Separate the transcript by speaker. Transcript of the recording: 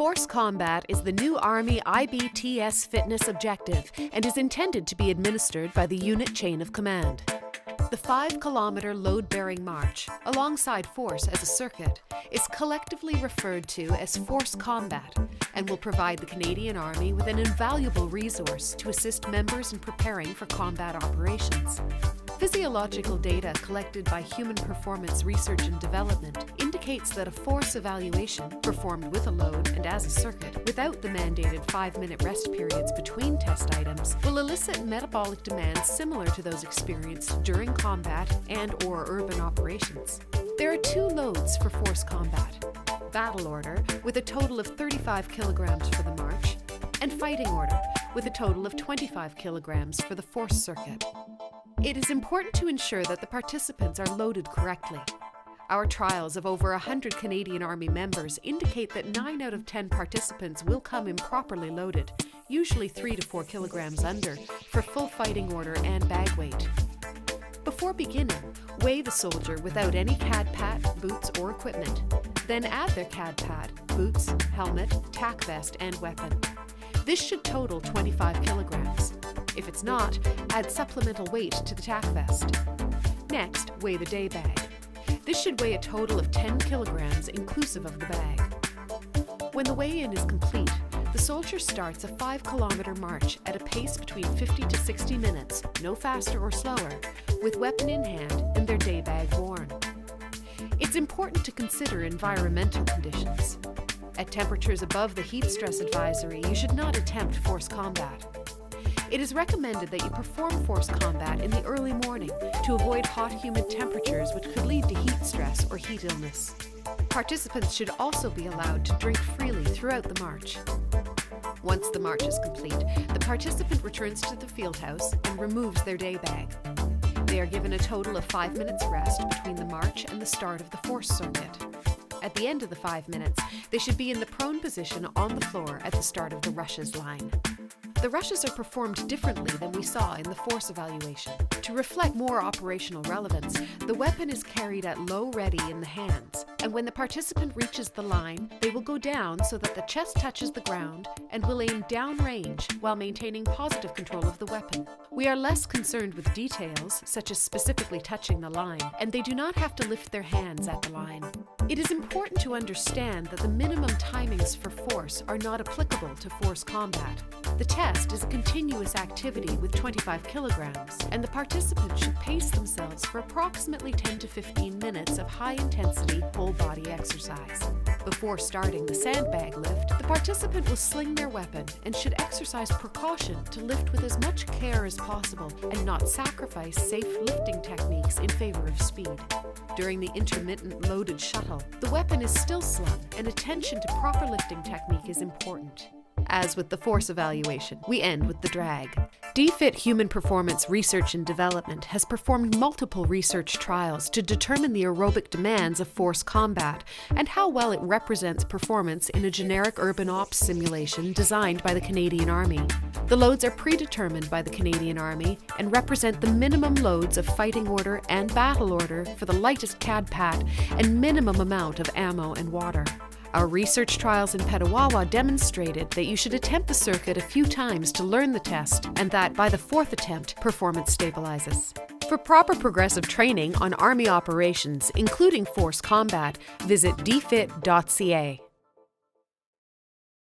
Speaker 1: Force Combat is the new Army IBTS fitness objective and is intended to be administered by the unit chain of command. The 5-kilometer load-bearing march, alongside Force as a circuit, is collectively referred to as Force Combat and will provide the Canadian Army with an invaluable resource to assist members in preparing for combat operations. Physiological data collected by Human Performance Research and Development indicates that a force evaluation, performed with a load and as a circuit, without the mandated 5-minute rest periods between test items, will elicit metabolic demands similar to those experienced during combat and/or urban operations. There are 2 loads for Force Combat: Battle Order, with a total of 35 kilograms for the march, and Fighting Order, with a total of 25 kilograms for the Force circuit. It is important to ensure that the participants are loaded correctly. Our trials of over 100 Canadian Army members indicate that 9 out of 10 participants will come improperly loaded, usually 3 to 4 kilograms under, for full fighting order and bag weight. Before beginning, weigh the soldier without any CAD pad, boots, or equipment. Then add their CAD pad, boots, helmet, tack vest, and weapon. This should total 25 kilograms. If it's not, add supplemental weight to the tack vest. Next, weigh the day bag. This should weigh a total of 10 kilograms inclusive of the bag. When the weigh-in is complete, the soldier starts a 5-kilometer march at a pace between 50 to 60 minutes, no faster or slower, with weapon in hand and their day bag worn. It's important to consider environmental conditions. At temperatures above the heat stress advisory, you should not attempt Force Combat. It is recommended that you perform Force Combat in the early morning to avoid hot, humid temperatures which could lead to heat stress or heat illness. Participants should also be allowed to drink freely throughout the march. Once the march is complete, the participant returns to the field house and removes their day bag. They are given a total of 5 minutes rest between the march and the start of the Force circuit. At the end of the 5 minutes, they should be in the prone position on the floor at the start of the rushes line. The rushes are performed differently than we saw in the Force evaluation. To reflect more operational relevance, the weapon is carried at low ready in the hands, and when the participant reaches the line, they will go down so that the chest touches the ground and will aim downrange while maintaining positive control of the weapon. We are less concerned with details, such as specifically touching the line, and they do not have to lift their hands at the line. It is important to understand that the minimum timings for Force are not applicable to Force Combat. The test is a continuous activity with 25 kilograms, and the participants should pace themselves for approximately 10 to 15 minutes of high-intensity, whole-body exercise. Before starting the sandbag lift, the participant will sling their weapon and should exercise precaution to lift with as much care as possible and not sacrifice safe lifting techniques in favor of speed. During the intermittent loaded shuttle, the weapon is still slung, and attention to proper lifting technique is important. As with the Force evaluation, we end with the drag. DFIT Human Performance Research and Development has performed multiple research trials to determine the aerobic demands of Force Combat and how well it represents performance in a generic urban ops simulation designed by the Canadian Army. The loads are predetermined by the Canadian Army and represent the minimum loads of fighting order and battle order for the lightest CAD pad and minimum amount of ammo and water. Our research trials in Petawawa demonstrated that you should attempt the circuit a few times to learn the test, and that by the 4th attempt, performance stabilizes. For proper progressive training on Army operations, including Force Combat, visit dfit.ca.